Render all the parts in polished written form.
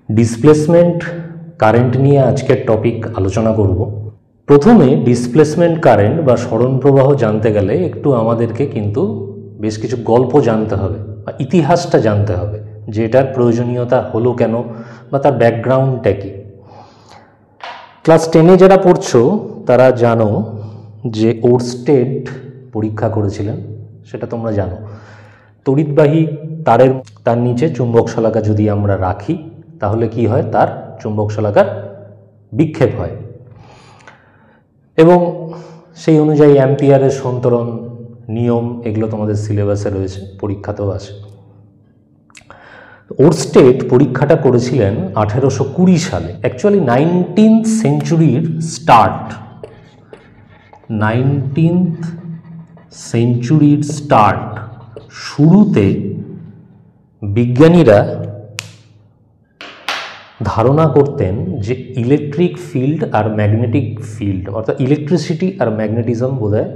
Displacement current নিয়ে আজকের topic আলোচনা করব। প্রথমে ডিসপ্লেসমেন্ট কারেন্ট বা সরণ প্রবাহ জানতে গেলে একটু আমাদেরকে কিন্তু বেশ কিছু গল্প জানতে হবে বা ইতিহাসটা জানতে হবে যে এটার প্রয়োজনীয়তা হলো কেন বা তার ব্যাকগ্রাউন্ডটা কী। ক্লাস 10-এ যারা পড়ছো তারা জানো যে ওরস্টেড পরীক্ষা করেছিলেন, সেটা তোমরা জানো। তড়িৎবাহী তার নিচে চুম্বক শলাকা যদি আমরা রাখি তাহলে কি হয়, তার চুম্বক শলাকার বিক্ষেপ হয় এবং সেই অনুযায়ী অ্যাম্পিয়ারের সন্তরণ নিয়ম এগুলো তোমাদের সিলেবাসে রয়েছে, পরীক্ষাতেও আসে। ওরস্টেড পরীক্ষাটা করেছিলেন 1820 সালে। অ্যাকচুয়ালি 19th সেঞ্চুরির স্টার্ট শুরুতে বিজ্ঞানীরা ধারণা করতেন যে ইলেকট্রিক ফিল্ড আর ম্যাগনেটিক ফিল্ড, অর্থাৎ ইলেকট্রিসিটি আর ম্যাগনেটিজম বোধহয়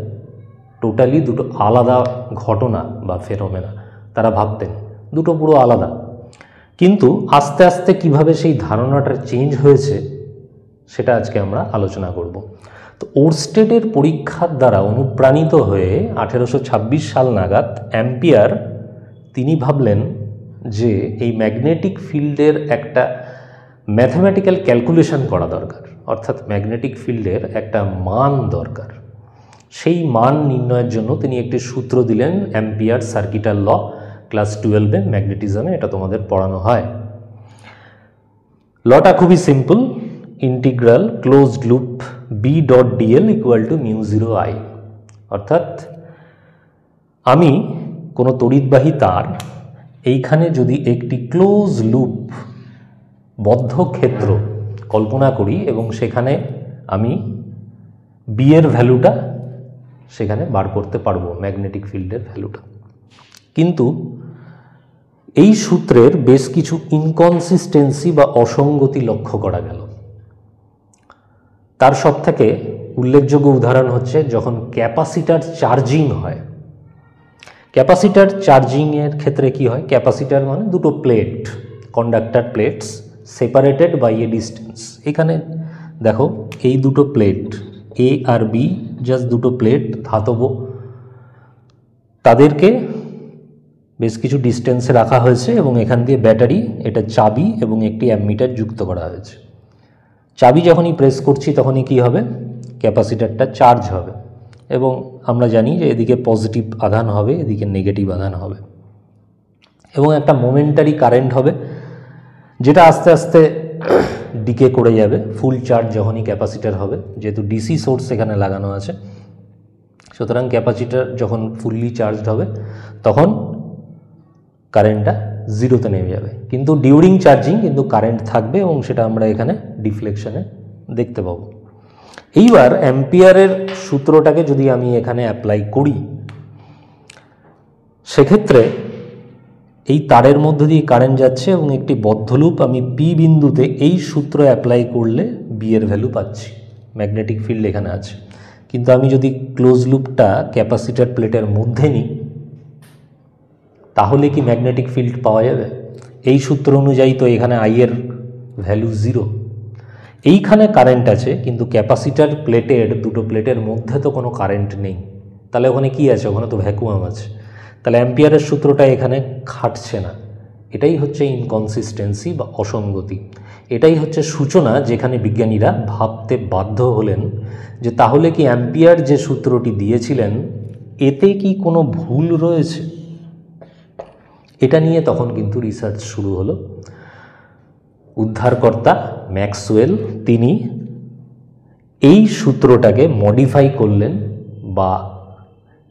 টোটালি দুটো আলাদা ঘটনা বা ফেনোমেনা। তারা ভাবতেন দুটো পুরো আলাদা, কিন্তু আস্তে আস্তে কিভাবে সেই ধারণাটা চেঞ্জ হয়েছে সেটা আজকে আমরা আলোচনা করব। তো ওরস্টেডের পরীক্ষার দ্বারা অনুপ্রাণিত হয়ে 1826 সাল নাগাদ অ্যাম্পিয়ার তিনি ভাবলেন যে এই ম্যাগনেটিক ফিল্ডের একটা ম্যাথমেটিক্যাল ক্যালকুলেশন করা দরকার, অর্থাৎ ম্যাগনেটিক ফিল্ডের একটা মান দরকার। সেই মান নির্ণয়ের জন্য তিনি একটি সূত্র দিলেন, অ্যাম্পিয়ার সার্কিটাল ল। ক্লাস 12-এ ম্যাগনেটিজমে এটা তোমাদের পড়ানো হয়। লটা খুবই simple, integral closed loop B.dl = μ0I। অর্থাৎ আমি কোনো তড়িৎবাহী তার এইখানে যদি একটি ক্লোজ লুপ বদ্ধ ক্ষেত্র কল্পনা করি এবং সেখানে আমি বি এর ভ্যালুটা সেখানে বার করতে পারবো, ম্যাগনেটিক ফিল্ডের ভ্যালুটা। কিন্তু এই সূত্রের বেশ কিছু ইনকনসিস্টেন্সি বা অসঙ্গতি লক্ষ্য করা গেল। তার সবথেকে উল্লেখযোগ্য উদাহরণ হচ্ছে যখন ক্যাপাসিটার চার্জিং হয়। ক্যাপাসিটার চার্জিংয়ের ক্ষেত্রে কি হয়, ক্যাপাসিটার মানে দুটো plate, conductor plates separated by a distance. এখানে দেখো এই দুটো প্লেট এ আর বি, জাস্ট দুটো প্লেট ধাতব, তাদেরকে বেশ কিছু ডিস্টেন্সে রাখা হয়েছে এবং এখান দিয়ে ব্যাটারি, এটা চাবি এবং একটি অ্যামমিটার যুক্ত করা হয়েছে। চাবি যখনই প্রেস করছি তখনই কি হবে, ক্যাপাসিটারটা চার্জ হবে এবং আমরা জানি যে এদিকে পজিটিভ আধান হবে, এদিকে নেগেটিভ আধান হবে এবং একটা মোমেন্টারি কারেন্ট হবে যেটা আস্তে আস্তে ডিকে করে যাবে। ফুল চার্জ যখনই ক্যাপাসিটার হবে, যেহেতু ডিসি সোর্স এখানে লাগানো আছে, সুতরাং ক্যাপাসিটার যখন ফুললি চার্জড হবে তখন কারেন্টটা জিরোতে নেমে যাবে, কিন্তু ডিউরিং চার্জিং কিন্তু কারেন্ট থাকবে এবং সেটা আমরা এখানে ডিফ্লেকশনে দেখতে পাবো। এইবার অ্যাম্পিয়ারের সূত্রটাকে যদি আমি এখানে অ্যাপ্লাই করি, সেক্ষেত্রে এই তারের মধ্যে দিয়ে কারেন্ট যাচ্ছে এবং একটি বদ্ধ লুপ, আমি পি বিন্দুতে এই সূত্র অ্যাপ্লাই করলে বি এর ভ্যালু পাচ্ছি, ম্যাগনেটিক ফিল্ড এখানে আছে। কিন্তু আমি যদি ক্লোজ লুপটা ক্যাপাসিটার প্লেটের মধ্যে নিই তাহলে কি ম্যাগনেটিক ফিল্ড পাওয়া যাবে? এই সূত্র অনুযায়ী তো এখানে আই এর ভ্যালু 0। এইখানে কারেন্ট আছে কিন্তু ক্যাপাসিটার প্লেটের দুটো প্লেটের মধ্যে তো কোনো কারেন্ট নেই, তাহলে ওখানে কি আছে, ওখানে তো ভ্যাকুয়াম আছে। তাহলে অ্যাম্পিয়ারের সূত্রটা এখানে খাটছে না। এটাই হচ্ছে ইনকনসিস্টেন্সি বা অসঙ্গতি। এটাই হচ্ছে সূচনা যেখানে বিজ্ঞানীরা ভাবতে বাধ্য হলেন যে তাহলে কি অ্যাম্পিয়ার যে সূত্রটি দিয়েছিলেন এতে কি কোনো ভুল রয়েছে। এটা নিয়ে তখন কিন্তু রিসার্চ শুরু হলো। উদ্ধারকর্তা ম্যাক্সওয়েল তিনি এই সূত্রটাকে মডিফাই করলেন বা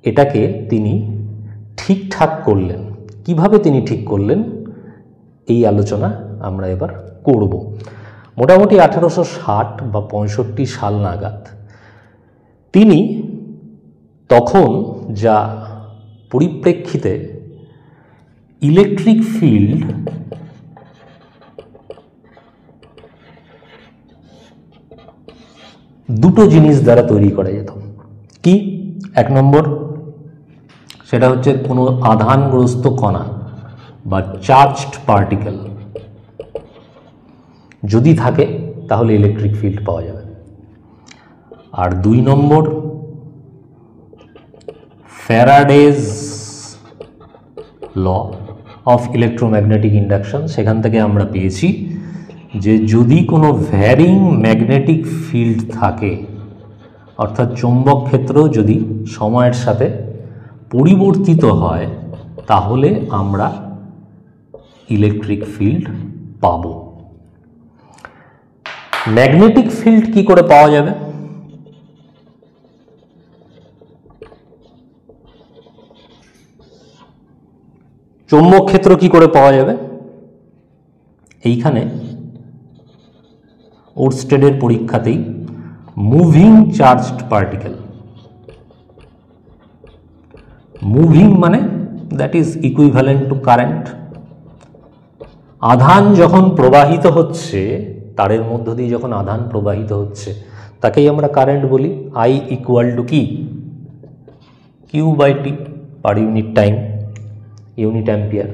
এটাকে তিনি ঠিকঠাক করলেন। কিভাবে তিনি ঠিক করলেন এই আলোচনা আমরা এবার করব। মোটামুটি 1860 বা 65 সাল নাগাদ তিনি তখন যা পরিপ্রেক্ষিতে ইলেকট্রিক ফিল্ড দুটো জিনিস দ্বারা তৈরি করা যেত। কি? এক নম্বর, সেটা হচ্ছে কোনো আধানগ্রস্ত কণা বা চার্জড পার্টিকেল, যদি থাকে তাহলে ইলেকট্রিক ফিল্ড পাওয়া যাবে। আর 2 নম্বর, ফ্যারাডেজ ল অফ ইলেকট্রোম্যাগনেটিক ইন্ডাকশন, সেখান থেকে আমরা পেয়েছি যে যদি কোনো ভ্যারিং ম্যাগনেটিক ফিল্ড থাকে, অর্থাৎ চৌম্বক ক্ষেত্র যদি সময়ের সাথে পরিবর্তিত হয়, তাহলে আমরা ইলেকট্রিক ফিল্ড পাব। ম্যাগনেটিক ফিল্ড কি করে পাওয়া যাবে? চৌম্বক ক্ষেত্র কি করে পাওয়া যাবে? এইখানে ওরস্টেডের পরীক্ষাতেই মুভিং চার্জড পার্টিকেল, মুভিং মানে that is equivalent to current. আধান যখন প্রবাহিত হচ্ছে, তারের মধ্য দিয়ে যখন আধান প্রবাহিত হচ্ছে, তাকেই আমরা কারেন্ট বলি। I ইকুয়াল টু কি? Q/T per unit time, unit ampere.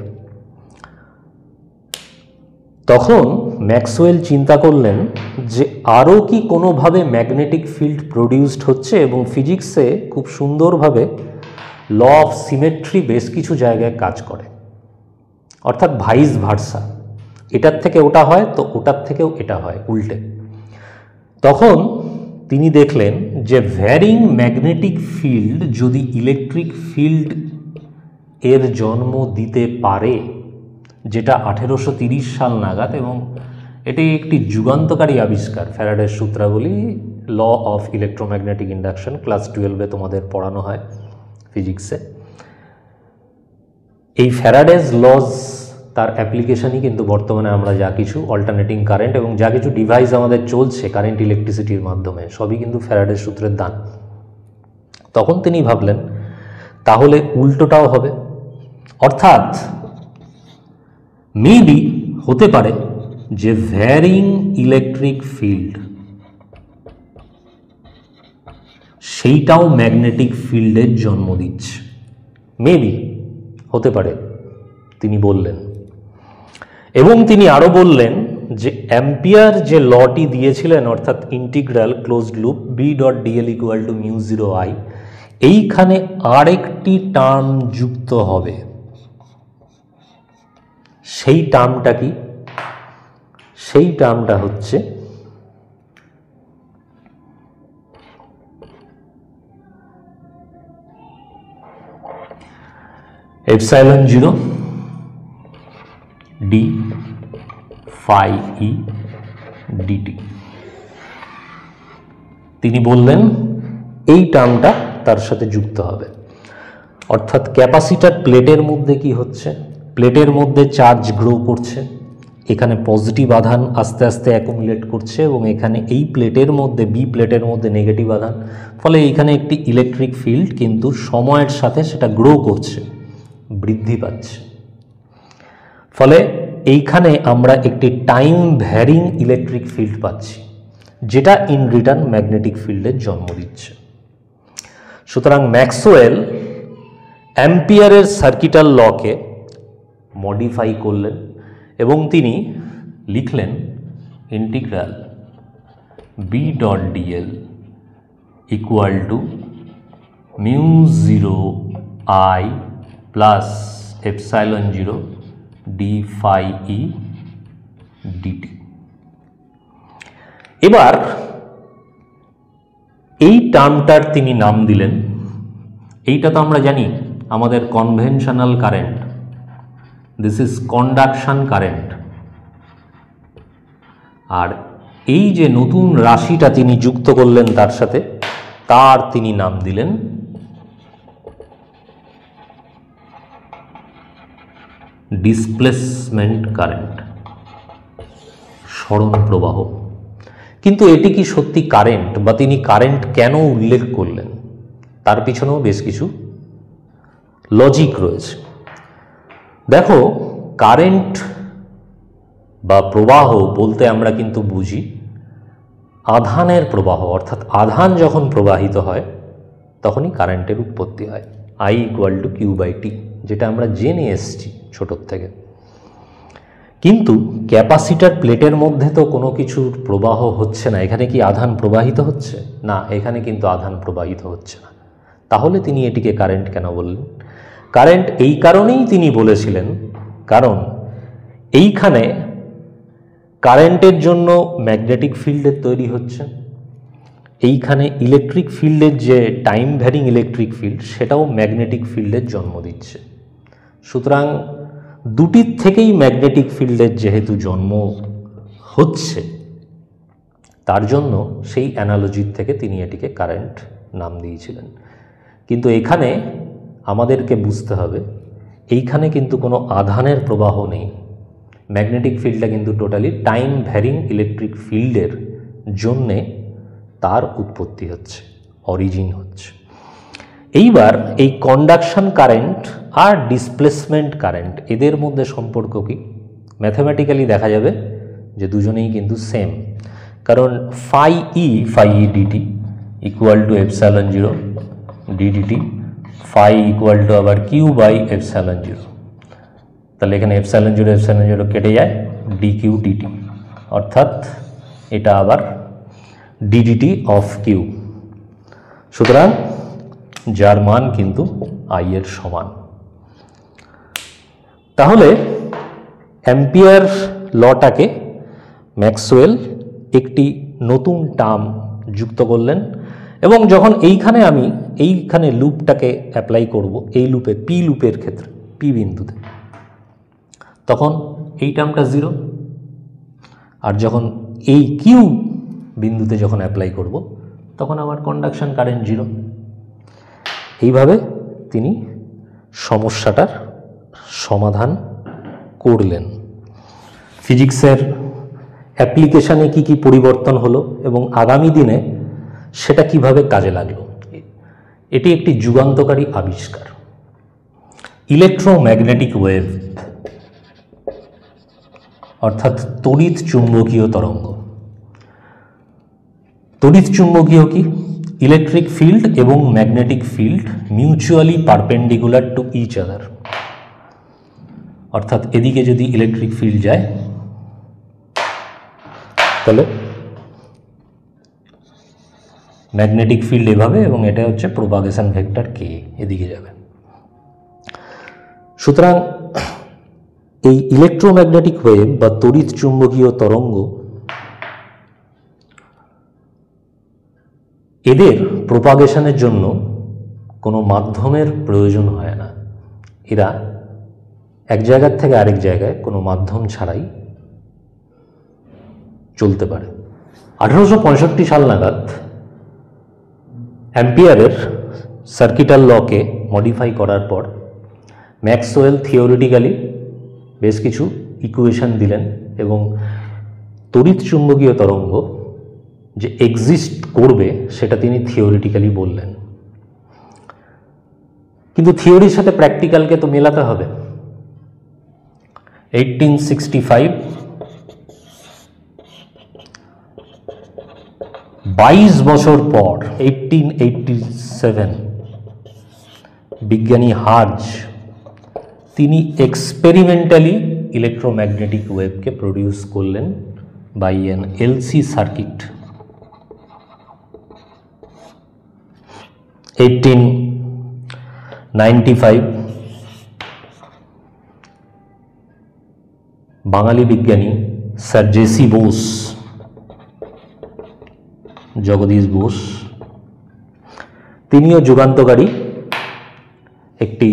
তখন ম্যাক্সওয়েল চিন্তা করলেন যে আরও কি কোনোভাবে ম্যাগনেটিক ফিল্ড প্রডিউসড হচ্ছে, এবং ফিজিক্সে খুব সুন্দরভাবে ল অফ সিমেট্রি বেশ কিছু জায়গায় কাজ করে, অর্থাৎ ভাইস ভার্সা, এটার থেকে ওটা হয় তো ওটার থেকেও এটা হয়, উল্টে। তখন তিনি দেখলেন যে ভ্যারিং ম্যাগনেটিক ফিল্ড যদি ইলেকট্রিক ফিল্ড এর জন্ম দিতে পারে, যেটা 1830 সাল নাগাদ, এবং এটি একটি যুগান্তকারী আবিষ্কার, ফ্যারাডের সূত্রাবলী, law of electromagnetic induction, class 12-এ তোমাদের পড়ানো হয় ফিজিক্সে। এই ফ্যারাডেজ লজ, তার অ্যাপ্লিকেশনই কিন্তু বর্তমানে আমরা যা কিছু অল্টারনেটিং কারেন্ট এবং যা কিছু ডিভাইস আমাদের চলছে কারেন্ট ইলেকট্রিসিটির মাধ্যমে, সবই কিন্তু ফ্যারাডের সূত্রের দান। তখন তিনি ভাবলেন তাহলে উল্টোটাও হবে, অর্থাৎ মেবি হতে পারে যে ভ্যারিং ইলেকট্রিক ফিল্ড সেইটাও ম্যাগনেটিক ফিল্ডের জন্ম দিচ্ছে, মেবি হতে পারে তিনি বললেন। এবং তিনি আরও বললেন যে অ্যাম্পিয়ার যে লটি দিয়েছিলেন, অর্থাৎ integral closed loop B.dl equal to μ0I, এইখানে আরেকটি টার্ম যুক্ত হবে। সেই টার্মটা কি? সেই টার্মটা হচ্ছে epsilon 0 d phi e dt। তিনি বললেন এই টার্মটা তার সাথে যুক্ত হবে, অর্থাৎ ক্যাপাসিটর প্লেটের মধ্যে কি হচ্ছে, প্লেটের মধ্যে চার্জ গ্রো করছে, এখানে পজিটিভ আধান আস্তে আস্তে অ্যাকুমুলেট করছে, এবং এখানে এই প্লেটের মধ্যে, বি প্লেটের মধ্যে নেগেটিভ আধান, ফলে এইখানে একটি ইলেকট্রিক ফিল্ড কিন্তু সময়ের সাথে সেটা গ্রো করছে, বৃদ্ধি পাচ্ছে। ফলে এইখানে আমরা একটি টাইম ভ্যারিং ইলেকট্রিক ফিল্ড পাচ্ছি, যেটা ইন রিটার্ন ম্যাগনেটিক ফিল্ডের জন্ম দিচ্ছে। সুতরাং ম্যাক্সওয়েল অ্যাম্পিয়ারের সার্কিটাল লকে মডিফাই করলেন এবং তিনি লিখলেন integral B.dl equal to μ0I plus epsilon 0 d phi e dt। এবার এই টার্মটার তিনি নাম দিলেন, এইটা তো আমরা জানি আমাদের conventional current, this is conduction current. আর এই যে নতুন রাশিটা তিনি যুক্ত করলেন তার সাথে, তার তিনি নাম দিলেন ডিসপ্লেসমেন্ট কারেন্ট, সরণ প্রবাহ। কিন্তু এটি কি সত্যি কারেন্ট, বা তিনি কারেন্ট কেন উল্লেখ করলেন, তার পিছনেও বেশ কিছু লজিক রয়েছে। দেখো, কারেন্ট বা প্রবাহ বলতে আমরা কিন্তু বুঝি আধানের প্রবাহ, অর্থাৎ আধান যখন প্রবাহিত হয় তখনই কারেন্টের উৎপত্তি হয়, I ইকুয়াল টু Q/T, যেটা আমরা জেনে এসেছি ছোটোর থেকে। কিন্তু ক্যাপাসিটার প্লেটের মধ্যে তো কোনো কিছুর প্রবাহ হচ্ছে না, এখানে কি আধান প্রবাহিত হচ্ছে না? এখানে কিন্তু আধান প্রবাহিত হচ্ছে না। তাহলে তিনি এটিকে কারেন্ট কেন বললেন? কারেন্ট এই কারণেই তিনি বলেছিলেন, কারণ এইখানে কারেন্টের জন্য ম্যাগনেটিক ফিল্ডের তৈরি হচ্ছে, এইখানে ইলেকট্রিক ফিল্ডের যে টাইম ভ্যারিং ইলেকট্রিক ফিল্ড সেটাও ম্যাগনেটিক ফিল্ডের জন্ম দিচ্ছে। সুতরাং দুটির থেকেই ম্যাগনেটিক ফিল্ডের যেহেতু জন্ম হচ্ছে, তার জন্য সেই অ্যানালজির থেকে তিনি এটিকে কারেন্ট নাম দিয়েছিলেন। কিন্তু এখানে আমাদেরকে বুঝতে হবে, এইখানে কিন্তু কোনো আধানের প্রবাহ নেই। ম্যাগনেটিক ফিল্ডটা কিন্তু টোটালি টাইম ভ্যারিং ইলেকট্রিক ফিল্ডের জন্যে তার উৎপত্তি হচ্ছে, অরিজিন হচ্ছে। এইবার এই কন্ডাকশন কারেন্ট আর ডিসপ্লেসমেন্ট কারেন্ট এদের মধ্যে সম্পর্ক কি? ম্যাথমেটিক্যালি দেখা যাবে যে দুজনেই কিন্তু সেম, কারণ phi E dt equal to epsilon zero ddt, phi equal to আবার কিউ বাই এপসাইলন জিরো। তাহলে এখানে এপসাইলন জিরো কেটে যায়, ডি কিউ ডিটি, অর্থাৎ এটা আবার ডিডিটি অফ কিউ। সুতরাং যার মান কিন্তু আই এর সমান। তাহলে অ্যাম্পিয়ার লটাকে ম্যাক্সওয়েল একটি নতুন টার্ম যুক্ত করলেন, এবং যখন এইখানে লুপটাকে অ্যাপ্লাই করব, এই লুপে পি লুপের ক্ষেত্রে পি বিন্দুতে, তখন এই টার্মটা জিরো, আর যখন এই কিউ বিন্দুতে যখন অ্যাপ্লাই করব তখন আমার কন্ডাকশন কারেন্ট জিরো। এইভাবে তিনি সমস্যাটার সমাধান করলেন। ফিজিক্সের অ্যাপ্লিকেশানে কি কি পরিবর্তন হলো এবং আগামী দিনে সেটা কিভাবে কাজে লাগলো, এটি একটি যুগান্তকারী আবিষ্কার। ইলেকট্রোম্যাগনেটিক ওয়েভ অর্থাৎ তড়িৎ চুম্বকীয় তরঙ্গ। তড়িৎ চুম্বকীয় কি? ইলেকট্রিক ফিল্ড এবং magnetic field mutually perpendicular to each other, অর্থাৎ এদিকে যদি ইলেকট্রিক ফিল্ড যায় তাহলে ম্যাগনেটিক ফিল্ড এভাবে, এবং এটা হচ্ছে প্রোপাগেশন ভেক্টর কে, এদিকে যাবে। সুতরাং এই ইলেকট্রোম্যাগনেটিক ওয়েভ বা তড়িৎ চুম্বকীয় তরঙ্গ, এদের প্রোপাগেশনের জন্য কোনো মাধ্যমের প্রয়োজন হয় না। এরা এক জায়গার থেকে আরেক জায়গায় কোনো মাধ্যম ছাড়াই চলতে পারে। 1865 সাল নাগাদ অ্যাম্পিয়ারের সার্কিটাল লকে মডিফাই করার পর ম্যাক্সওয়েল থিওরিটিক্যালি বেশ কিছু ইকুয়েশন দিলেন, এবং তড়িৎ চুম্বকীয় তরঙ্গ যে এক্সিস্ট করবে সেটা তিনি থিওরিটিক্যালি বললেন। কিন্তু থিওরির সাথে প্র্যাকটিক্যালকে তো মেলাতে হবে। 1865 22 বছর পর 1887 বিজ্ঞানী হার্জ তিনি এক্সপেরিমেন্টালি ইলেকট্রোম্যাগনেটিক ওয়েভকে প্রডিউস করলেন বাই অ্যান এলসি সার্কিট। 1895 বাঙালি বিজ্ঞানী স্যার জেসি বোস, জগদীশ বোস, তিনিও যুগান্তকারী একটি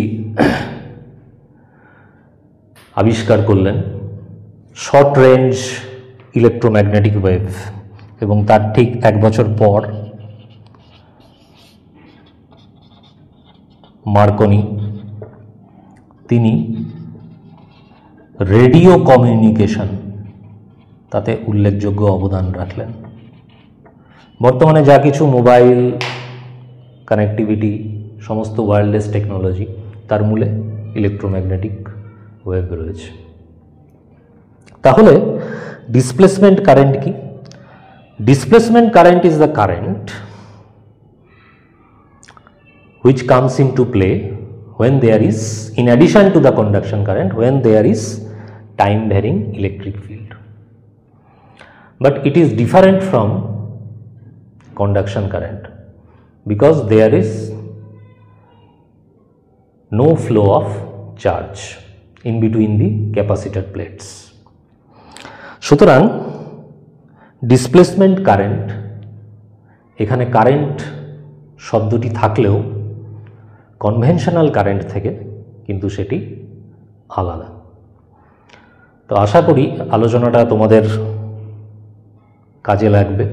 আবিষ্কার করলেন, শর্ট রেঞ্জ ইলেকট্রোম্যাগনেটিক ওয়েভ। এবং তার ঠিক 1 বছর পর মার্কনি তিনি রেডিও কমিউনিকেশন তাতে উল্লেখযোগ্য অবদান রাখলেন। বর্তমানে যা কিছু মোবাইল কানেক্টিভিটি, সমস্ত ওয়্যারলেস টেকনোলজি, তার মূলে ইলেকট্রোম্যাগনেটিক ওয়েভ রয়েছে। তাহলে ডিসপ্লেসমেন্ট কারেন্ট কি? Displacement current is the current which comes into play when there is, in addition to the conduction current, when there is time varying electric field, but it is different from conduction current because there is no flow of charge in between the capacitor plates. সুতরাং displacement current, এখানে current শব্দটি থাকলেও conventional current থেকে কিন্তু সেটি আলাদা। তো আশা করি আলোচনাটা তোমাদের কাজে লাগবে।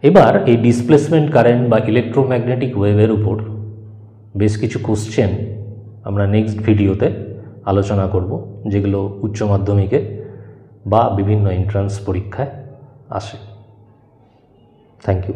এবার এই ডিসপ্লেসমেন্ট কারেন্ট বা ইলেকট্রোম্যাগনেটিক ওয়েভের উপর বেশ কিছু কোশ্চেন আমরা নেক্সট ভিডিওতে আলোচনা করব, যেগুলো উচ্চ মাধ্যমিকে বা বিভিন্ন এন্ট্রান্স পরীক্ষায় আসে। Thank you.